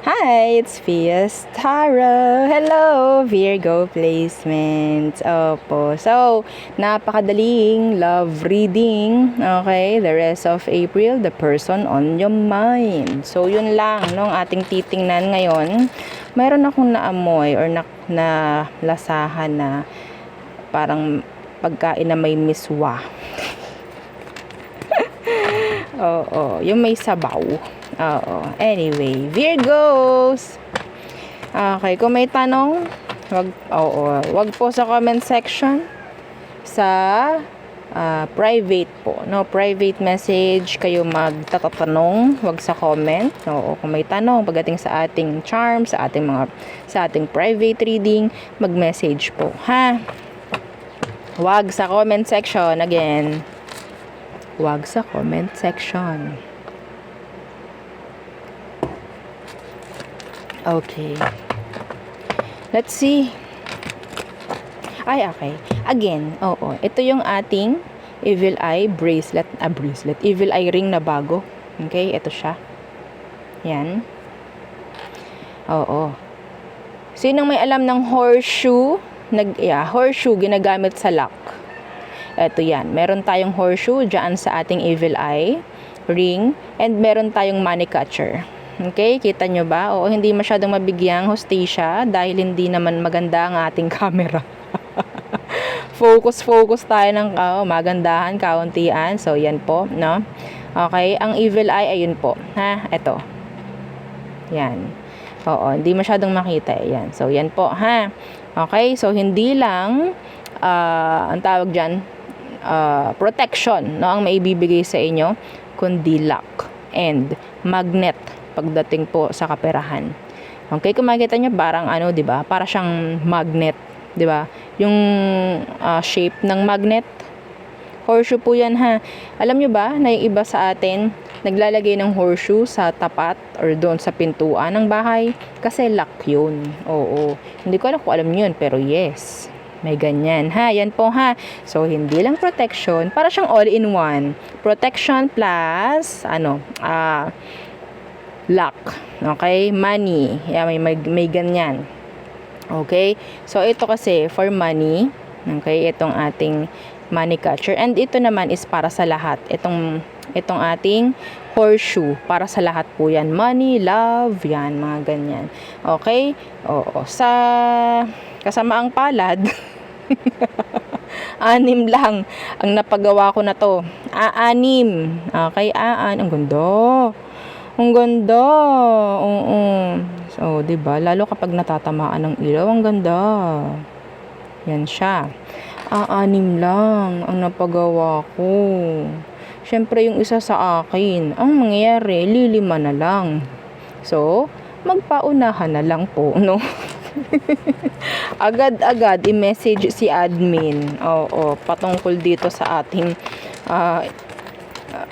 Hi, it's Fias Tarot. Hello, Virgo placements. Opo. So, napakadaling love reading. Okay, the rest of April, the person on your mind. So, yun lang, no, ang ating titingnan ngayon. Mayroon akong naamoy or na lasahan na parang pagkain na may miswa. Oo, yung may sabaw. Oo. Anyway, Virgos. Okay, kung may tanong, wag po sa comment section. Sa private po, no? Private message kayo magtatanong, wag sa comment. Oo, kung may tanong pagdating sa ating charm, sa ating private reading, mag-message po, ha? Wag sa comment section again. Wag sa comment section. Okay. Let's see. Ay, okay. Again, oo. Ito yung ating Evil Eye bracelet. Evil Eye ring na bago. Okay, ito siya. Yan. Oo. Sinong may alam ng horseshoe? Horseshoe ginagamit sa lock. Ito yan. Meron tayong horseshoe dyan sa ating Evil Eye ring. And meron tayong money catcher. Okay, kita nyo ba? Oo, hindi masyadong mabigyang hostesya dahil hindi naman maganda ang ating camera. Focus tayo ng magandahan, kauntian. So, yan po, no? Okay, ang Evil Eye, ayun po. Ha, eto. Yan. Oo, hindi masyadong makita. Yan. So, yan po, ha? Okay, so, hindi lang, ang tawag dyan, protection, no? Ang maibibigay sa inyo, kundi luck and magnet pagdating po sa kaperahan. Okay, kung makikita nyo, parang 'di ba? Para siyang magnet, 'di ba? Yung shape ng magnet. Horseshoe po 'yan, ha. Alam nyo ba na yung iba sa atin naglalagay ng horseshoe sa tapat or doon sa pintuan ng bahay kasi lock 'yun. Oo. Hindi ko alam kung alam niyo 'yun, pero yes. May ganyan, ha. Yan po, ha. So, hindi lang protection, para siyang all-in-one. Protection plus luck. Okay? Money. Yeah, may ganyan. Okay? So, ito kasi for money. Okay? Itong ating money catcher. And ito naman is para sa lahat. Itong ating horseshoe. Para sa lahat po yan. Money, love, yan. Mga ganyan. Okay? Oo. Sa kasamaang palad, 6 lang ang napagawa ko na to. 6. Okay? Ang ganda. Ang ganda. Oo. So, 'di ba? Lalo kapag natatamaan ng ilaw, ang ganda. Yan siya. 6 lang ang napagawa ko. Siyempre, yung isa sa akin, ang mangyayari, lilima na lang. So, magpaunahan na lang po, no? Agad-agad i-message si admin. Oo, patungkol dito sa ating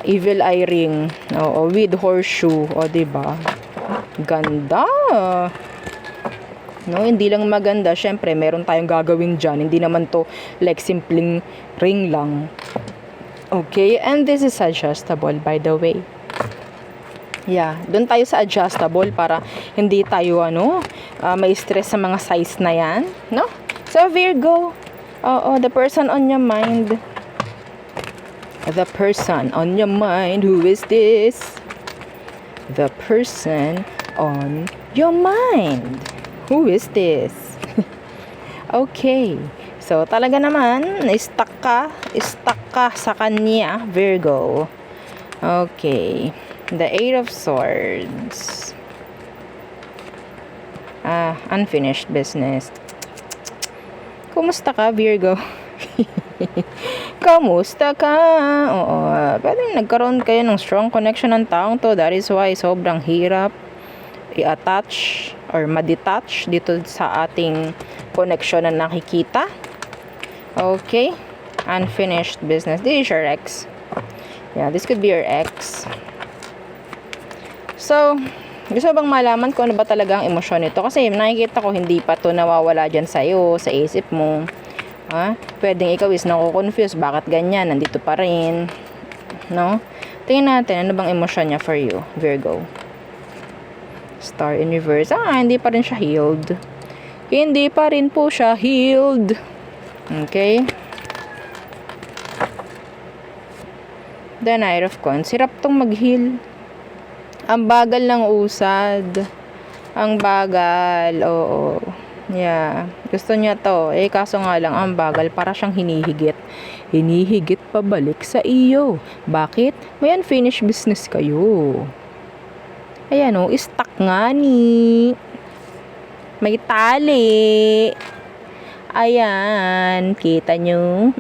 Evil Eye ring. Oo, with horseshoe. O, diba? Ganda. No, hindi lang maganda. Syempre, meron tayong gagawin dyan. Hindi naman to like simpleng ring lang. Okay, and this is adjustable, by the way. Yeah, doon tayo sa adjustable para hindi tayo may stress sa mga size na yan, no? So, Virgo. Oo, the person on your mind. The person on your mind, who is this? The person on your mind. Who is this? Okay. So, talaga naman, stuck ka sa kanya, Virgo. Okay. The 8 of Swords. Unfinished business. Kumusta ka, Virgo? Kamusta ka? Oo, pwede nagkaroon kayo ng strong connection ng taong to. That is why sobrang hirap i-attach or ma-detach dito sa ating connection na nakikita. Okay. Unfinished business. This is your ex. Yeah, this could be your ex. So, gusto bang malaman kung ano ba talaga ang emosyon nito? Kasi nakikita ko hindi pa to nawawala dyan sa'yo, sa isip mo. Pwedeng ikaw is nako-confuse, bakit ganyan, nandito pa rin, no? Tingnan natin, ano bang emosyon niya for you, Virgo. Star in reverse. Hindi pa rin siya healed. Hindi pa rin po siya healed. Okay. The Knight of Coins. Hirap tong mag-heal. Ang bagal ng usad. Ang bagal. Oo. Yeah. Gusto niya to. Kaso nga lang, ang bagal. Para siyang hinihigit. Hinihigit pabalik sa iyo. Bakit? May unfinished business kayo. Ayan stuck nga ni. May tali. Ayan. Kita nyo?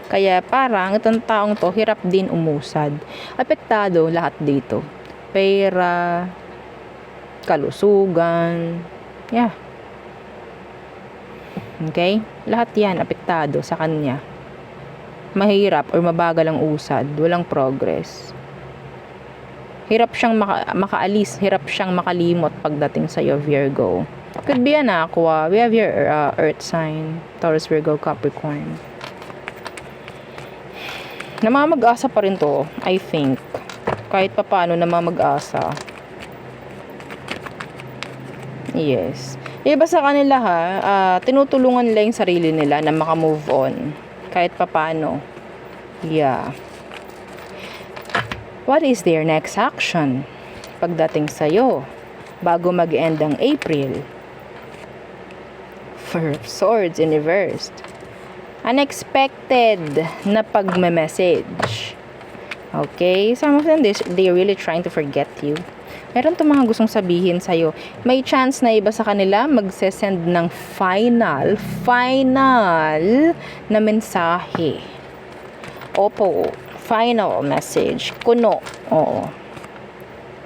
Kaya parang itong taong to, hirap din umusad. Apektado lahat dito. Pera, kalusugan, yeah. Okay? Lahat yan, apektado sa kanya. Mahirap or mabagal ang usad. Walang progress. Hirap siyang makaalis. Hirap siyang makalimot pagdating sa'yo, Virgo. Could be an Aqua. We have your Earth sign. Taurus, Virgo, Capricorn. Namamag-asa pa rin to, I think. Kahit papaano namamag-asa. Yes. Iba sa kanila tinutulungan nila yung sarili nila na makamove on. Kahit papaano. Yeah. What is their next action? Pagdating sa'yo, bago mag-end ang April. Four of Swords in reversed. Unexpected na pagme-message. Okay? Some of them, they're really trying to forget you. Meron itong mga gustong sabihin sa'yo. May chance na iba sa kanila magsesend ng final na mensahe. Opo. Final message. Kuno. Oo.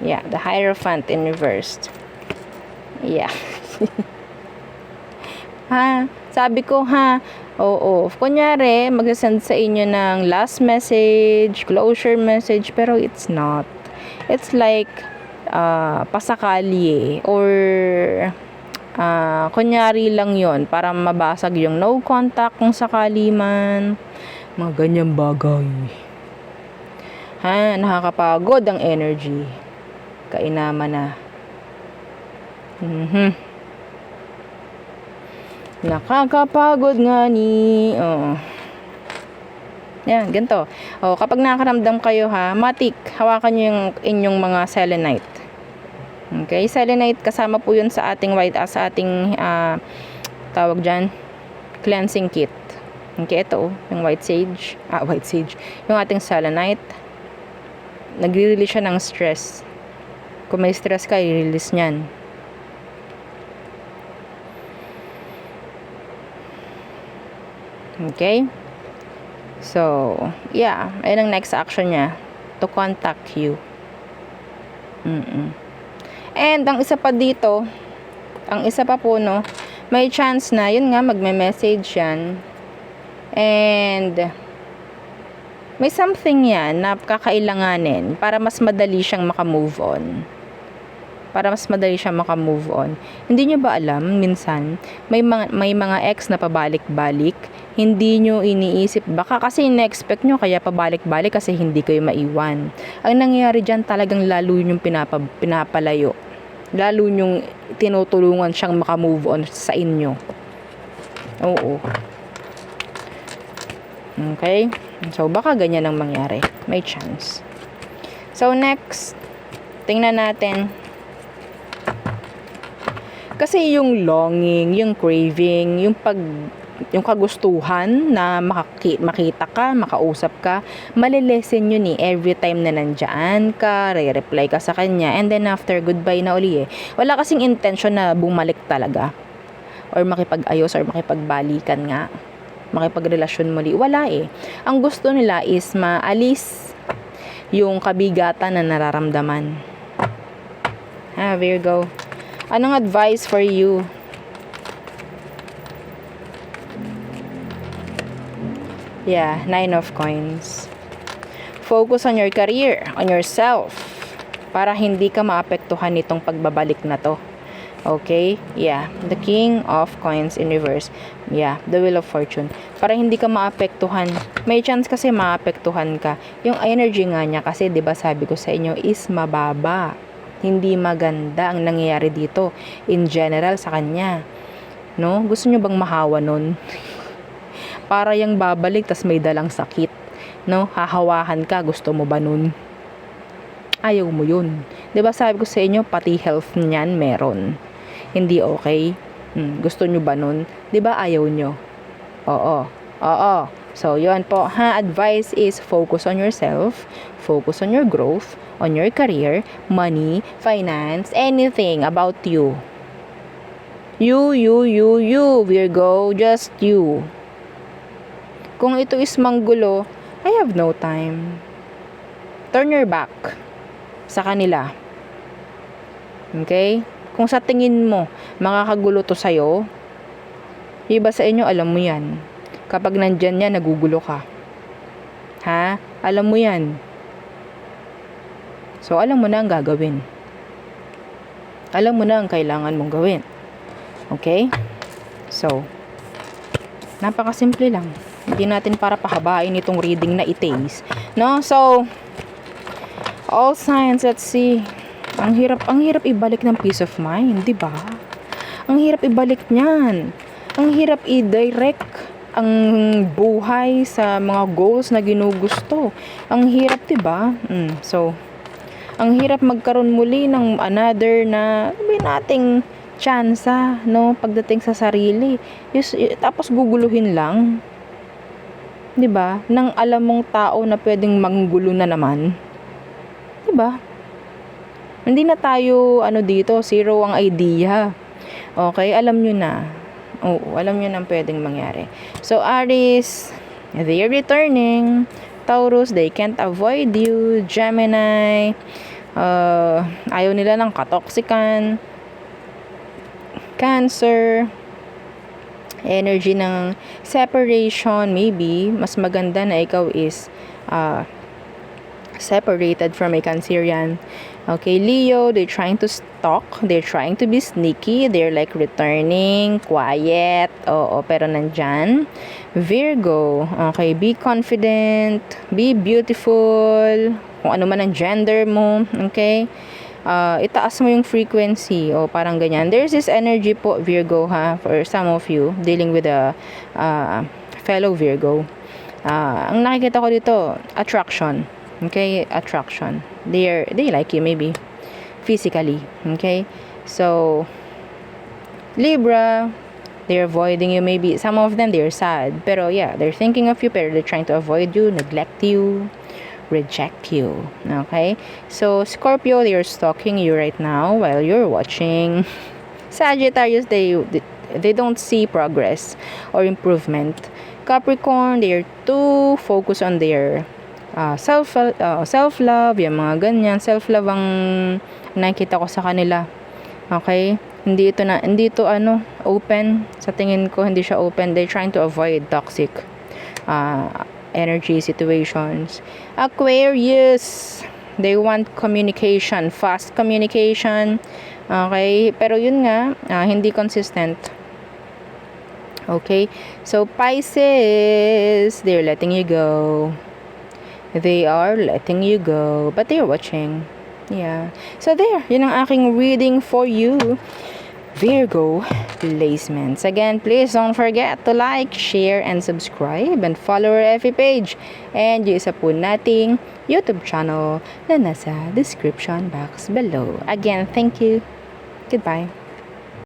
Yeah. The Hierophant in reversed. Yeah. Sabi ko oo. Kunyari, magsasend sa inyo ng last message, closure message, pero it's not. It's like, pasakali or kunyari lang yon para mabasag yung no contact kung sakali man. Mga ganyang bagay. Nakakapagod ang energy. Kainama na. Nakakapagod nga ni. Yan, ganito. Kapag nakakaramdam kayo matik, hawakan nyo yung inyong mga selenite. Okay, selenite kasama po yun sa ating sa ating tawag dyan, cleansing kit. Okay, ito yung white sage. Yung ating selenite. Nagre-release siya ng stress. Kung may stress ka, i-release niyan. Okay? So, yeah. Ayun ang next action niya. To contact you. And, ang isa pa dito, may chance na, yun nga, magme-message yan. And, may something yan na kakailanganin para mas madali siyang makamove on. Hindi nyo ba alam, minsan, may mga ex na pabalik-balik, hindi nyo iniisip, baka kasi in-expect nyo, kaya pabalik-balik kasi hindi kayo maiwan. Ang nangyayari dyan, talagang lalo yung pinapalayo. Lalo yung tinutulungan siyang makamove on sa inyo. Oo. Okay? So, baka ganyan ang mangyari. May chance. So, next, tingnan natin. Kasi yung longing, yung craving, yung kagustuhan na makita ka, makausap ka, malilesen yun every time na nandyan ka, re-reply ka sa kanya, and then after, goodbye na uli Wala kasing intention na bumalik talaga. Or makipag-ayos, or makipagbalikan nga. Makipagrelasyon muli. Wala Ang gusto nila is maalis yung kabigatan na nararamdaman. Virgo. Anong advice for you? Yeah, 9 of Coins. Focus on your career, on yourself, para hindi ka maapektuhan nitong pagbabalik na to. Okay? Yeah. The King of Coins in reverse. Yeah. The Wheel of Fortune. Para hindi ka maapektuhan. May chance kasi maapektuhan ka. Yung energy nga niya kasi, 'di ba sabi ko sa inyo, is mababa. Hindi maganda ang nangyayari dito in general sa kanya. No? Gusto nyo bang mahawa nun? Para yung babalik tas may dalang sakit. No? Hahawahan ka, gusto mo ba nun? Ayaw mo yun. 'Di ba sabi ko sa inyo, pati health niyan meron. Hindi okay. Gusto nyo ba nun? 'Di ba ayaw nyo? Oo. Oo. So, yun po. Advice is focus on yourself, focus on your growth, on your career, money, finance, anything about you. You, Virgo, just you. Kung ito is manggulo, I have no time. Turn your back sa kanila. Okay? Kung sa tingin mo, makakagulo to sa'yo, iba sa inyo, alam mo yan. Kapag nandyan yan, nagugulo ka. Ha? Alam mo yan. So, alam mo na ang gagawin. Alam mo na ang kailangan mong gawin. Okay? So, napakasimple lang. Hindi natin para pahabain itong reading na itays. No? So, all signs, let's see. Ang hirap ibalik ng peace of mind, 'di ba? Ang hirap ibalik niyan. Ang hirap i-direct ang buhay sa mga goals na ginugusto. Ang hirap, 'di ba? So, ang hirap magkaroon muli ng another na sabi nating tsansa, no, pagdating sa sarili. Tapos guguluhin lang. 'Di ba? Nang alam mong tao na pwedeng manggulo na naman. 'Di ba? Hindi na tayo dito, zero ang idea. Okay, alam nyo na. Oo, alam nyo na pwedeng mangyari. So, Aries, they're returning. Taurus, they can't avoid you. Gemini, ayaw nila ng katoksikan. Cancer, energy ng separation, maybe. Mas maganda na ikaw is separated from a Cancerian. Okay, Leo, they're trying to stalk, they're trying to be sneaky, they're like returning, quiet, oo, pero nandyan. Virgo, okay, be confident, be beautiful, kung ano man ang gender mo, okay, itaas mo yung frequency, o parang ganyan. There's this energy po, Virgo, for some of you, dealing with a fellow Virgo. Ang nakikita ko dito, attraction. Okay, attraction. They like you maybe physically. Okay, so Libra, they're avoiding you maybe. Some of them they're sad, pero yeah, they're thinking of you, pero they're trying to avoid you, neglect you, reject you. Okay, so Scorpio, they're stalking you right now while you're watching. Sagittarius, they don't see progress or improvement. Capricorn, they're too focused on their self-love, yung mga ganyan. Self-love ang nakikita ko sa kanila. Okay? Hindi ito open. Sa tingin ko, hindi siya open. They're trying to avoid toxic energy situations. Aquarius, they want communication, fast communication. Okay? Pero yun nga, hindi consistent. Okay? So, Pisces, they're letting you go. They are letting you go, but they're watching. Yeah. So there, yun ang aking reading for you, Virgo placements. Again, please don't forget to like, share, and subscribe, and follow our FB page. And yung isa po nating YouTube channel na nasa description box below. Again, thank you. Goodbye.